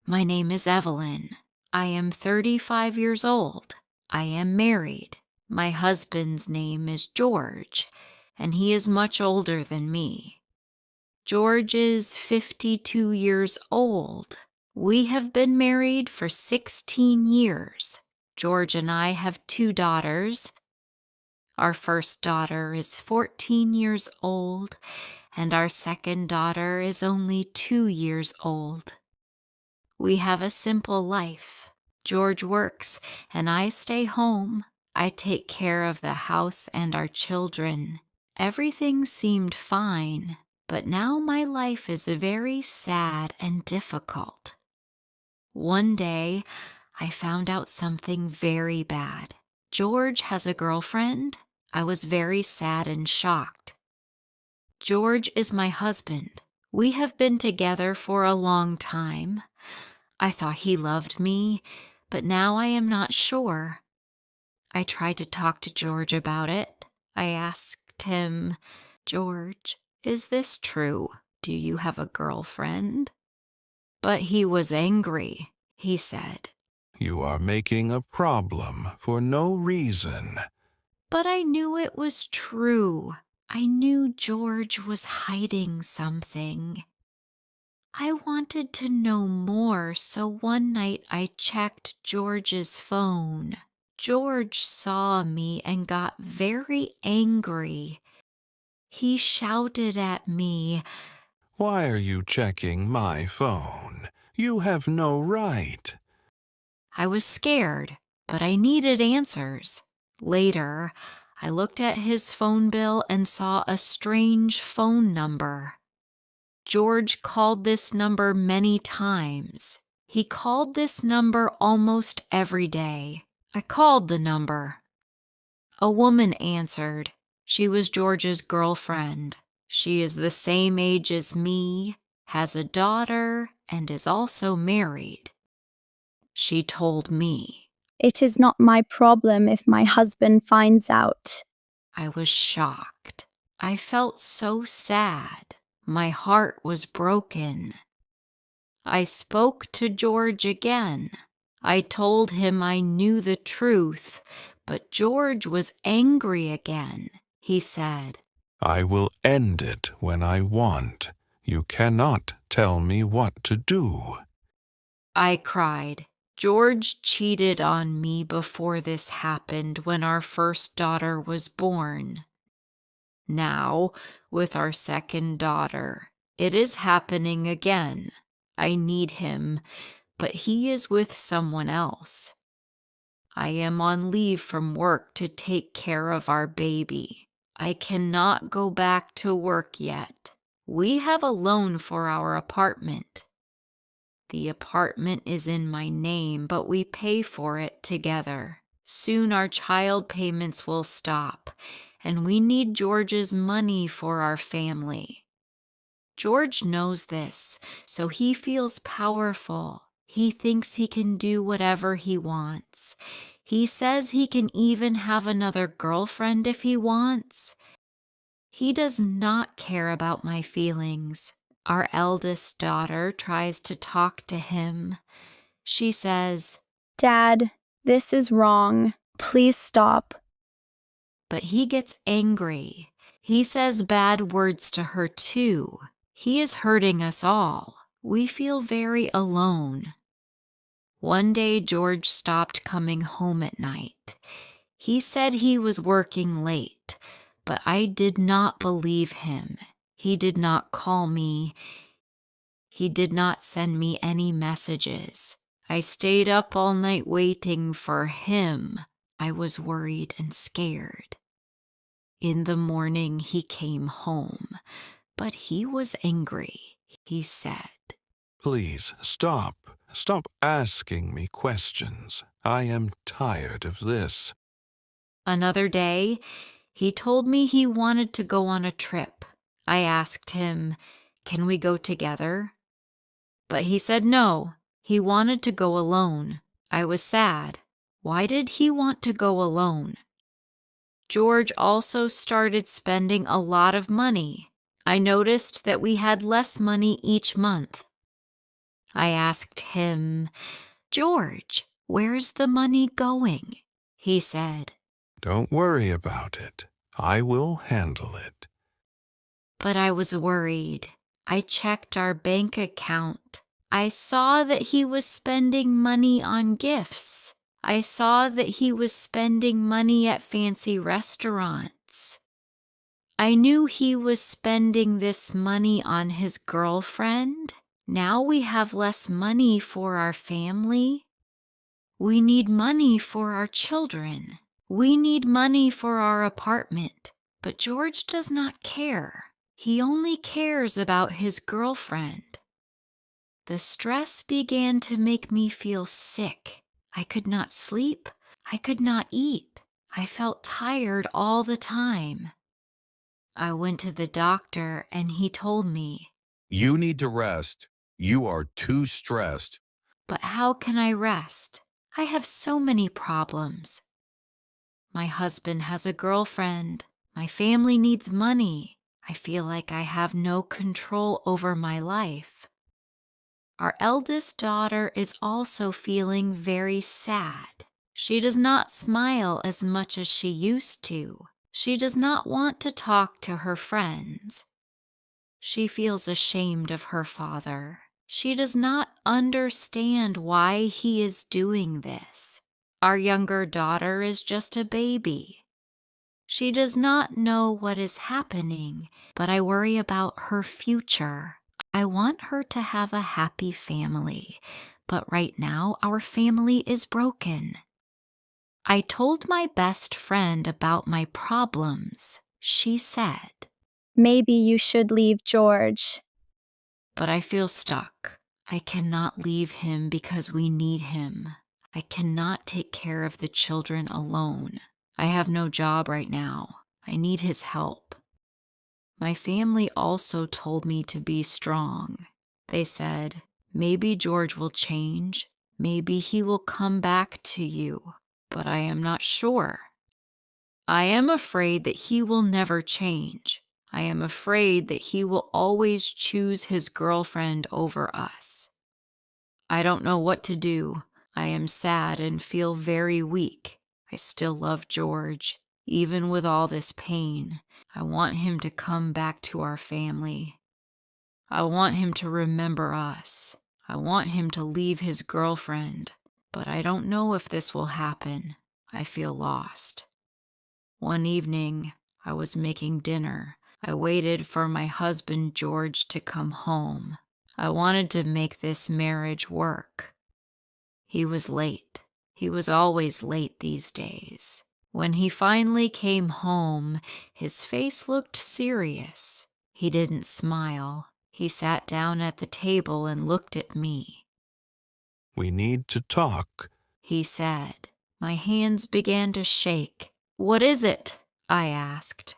My name is Evelyn. I am 35 years old. I am married. My husband's name is George, and he is much older than me. George is 52 years old. We have been married for 16 years. George and I have 2 daughters. Our first daughter is 14 years old, and our second daughter is only 2 years old. We have a simple life. George works, and I stay home. I take care of the house and our children. Everything seemed fine, but now my life is very sad and difficult. One day, I found out something very bad. George has a girlfriend. I was very sad and shocked. George is my husband. We have been together for a long time. I thought he loved me, but now I am not sure. I tried to talk to George about it. I asked him, "George, is this true? Do you have a girlfriend?" But he was angry. He said, "You are making a problem for no reason." But I knew it was true. I knew George was hiding something. I wanted to know more, so one night I checked George's phone. George saw me and got very angry. He shouted at me, "Why are you checking my phone? You have no right." I was scared, but I needed answers. Later, I looked at his phone bill and saw a strange phone number. George called this number many times. He called this number almost every day. I called the number. A woman answered. She was George's girlfriend. She is the same age as me, has a daughter, and is also married. She told me. "It is not my problem if my husband finds out." I was shocked. I felt so sad. My heart was broken. I spoke to George again. I told him I knew the truth, but George was angry again. He said, "I will end it when I want. You cannot tell me what to do." I cried. George cheated on me before this happened when our first daughter was born. Now, with our second daughter, it is happening again. I need him, but he is with someone else. I am on leave from work to take care of our baby. I cannot go back to work yet. We have a loan for our apartment. The apartment is in my name, but we pay for it together. Soon our child payments will stop, and we need George's money for our family. George knows this, so he feels powerful. He thinks he can do whatever he wants. He says he can even have another girlfriend if he wants. He does not care about my feelings. Our eldest daughter tries to talk to him. She says, "Dad, this is wrong. Please stop." But he gets angry. He says bad words to her too. He is hurting us all. We feel very alone. One day George stopped coming home at night. He said he was working late, but I did not believe him. He did not call me. He did not send me any messages. I stayed up all night waiting for him. I was worried and scared. In the morning, he came home, but he was angry. He said, "Please stop. Stop asking me questions. I am tired of this." Another day, he told me he wanted to go on a trip. I asked him, "Can we go together?" But he said no. He wanted to go alone. I was sad. Why did he want to go alone? George also started spending a lot of money. I noticed that we had less money each month. I asked him, "George, where's the money going?" He said, "Don't worry about it. I will handle it." but I was worried. I checked our bank account. I saw that he was spending money on gifts. I saw that he was spending money at fancy restaurants. I knew he was spending this money on his girlfriend. Now we have less money for our family. We need money for our children. We need money for our apartment. But George does not care. He only cares about his girlfriend. The stress began to make me feel sick. I could not sleep. I could not eat. I felt tired all the time. I went to the doctor and he told me, "You need to rest. You are too stressed." "But how can I rest? I have so many problems. My husband has a girlfriend. My family needs money. I feel like I have no control over my life." Our eldest daughter is also feeling very sad. She does not smile as much as she used to. She does not want to talk to her friends. She feels ashamed of her father. She does not understand why he is doing this. Our younger daughter is just a baby. She does not know what is happening, but I worry about her future. I want her to have a happy family, but right now our family is broken. I told my best friend about my problems. She said, Maybe you should leave George. "But I feel stuck. I cannot leave him because we need him. I cannot take care of the children alone. I have no job right now. I need his help." My family also told me to be strong. They said, "Maybe George will change. Maybe he will come back to you, but I am not sure. I am afraid that he will never change. I am afraid that he will always choose his girlfriend over us. I don't know what to do. I am sad and feel very weak. I still love George, even with all this pain. I want him to come back to our family. I want him to remember us. I want him to leave his girlfriend, but I don't know if this will happen. I feel lost." One evening, I was making dinner. I waited for my husband George to come home. I wanted to make this marriage work. He was late. He was always late these days. When he finally came home, his face looked serious. He didn't smile. He sat down at the table and looked at me. "We need to talk." He said. My hands began to shake. "What is it?" I asked.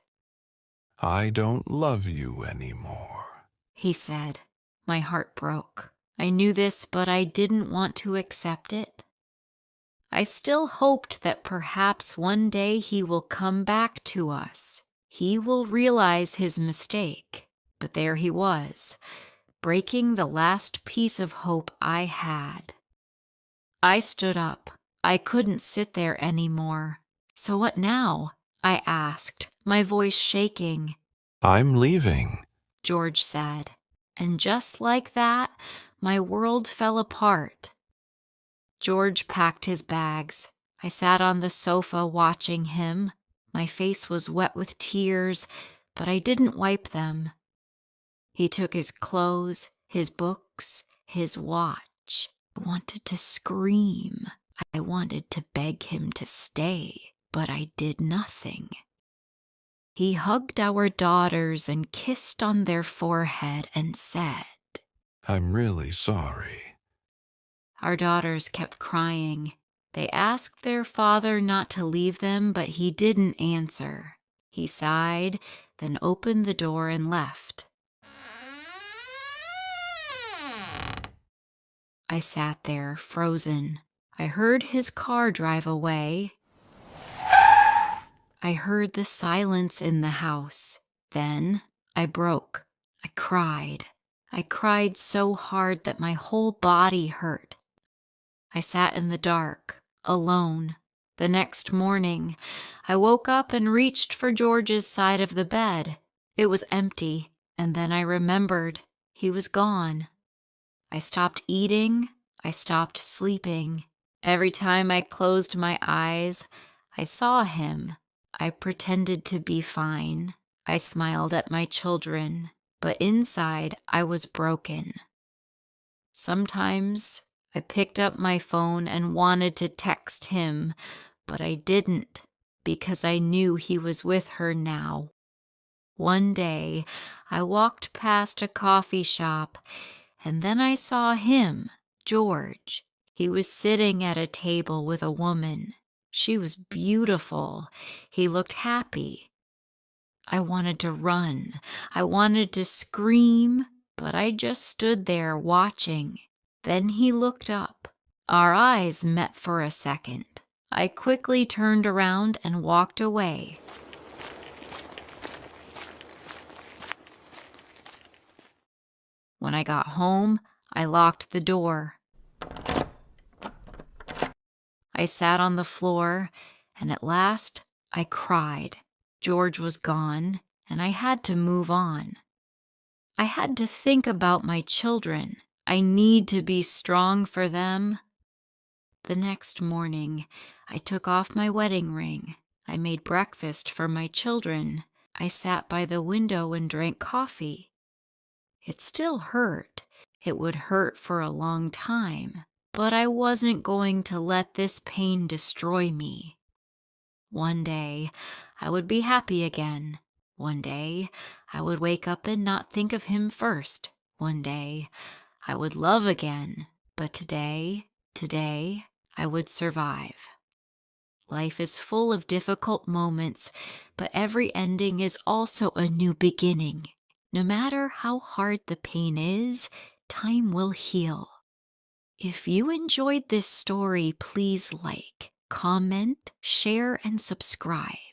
"I don't love you anymore." He said. My heart broke. I knew this, but I didn't want to accept it. I still hoped that perhaps one day he will come back to us. He will realize his mistake. But there he was, breaking the last piece of hope I had. I stood up. I couldn't sit there anymore. "So what now?" I asked, my voice shaking. "I'm leaving." George said. And just like that, my world fell apart. George packed his bags. I sat on the sofa watching him. My face was wet with tears, but I didn't wipe them. He took his clothes, his books, his watch. I wanted to scream. I wanted to beg him to stay, but I did nothing. He hugged our daughters and kissed on their forehead and said, "I'm really sorry." Our daughters kept crying. They asked their father not to leave them, but he didn't answer. He sighed, then opened the door and left. I sat there, frozen. I heard his car drive away. I heard the silence in the house. Then I broke. I cried. I cried so hard that my whole body hurt. I sat in the dark, alone. The next morning, I woke up and reached for George's side of the bed. It was empty, and then I remembered he was gone. I stopped eating. I stopped sleeping. Every time I closed my eyes, I saw him. I pretended to be fine. I smiled at my children, but inside I was broken. Sometimes I picked up my phone and wanted to text him, but I didn't because I knew he was with her now. One day, I walked past a coffee shop, and then I saw him, George. He was sitting at a table with a woman. She was beautiful. He looked happy. I wanted to run. I wanted to scream, but I just stood there watching. Then he looked up. Our eyes met for a second. I quickly turned around and walked away. When I got home, I locked the door. I sat on the floor, and at last I cried. George was gone, and I had to move on. I had to think about my children. I need to be strong for them. The next morning, I took off my wedding ring. I made breakfast for my children. I sat by the window and drank coffee. It still hurt. It would hurt for a long time, but I wasn't going to let this pain destroy me. One day, I would be happy again. One day, I would wake up and not think of him first. One day, I would love again. But today, I would survive. Life is full of difficult moments, but every ending is also a new beginning. No matter how hard the pain is, time will heal. If you enjoyed this story, please like, comment, share, and subscribe.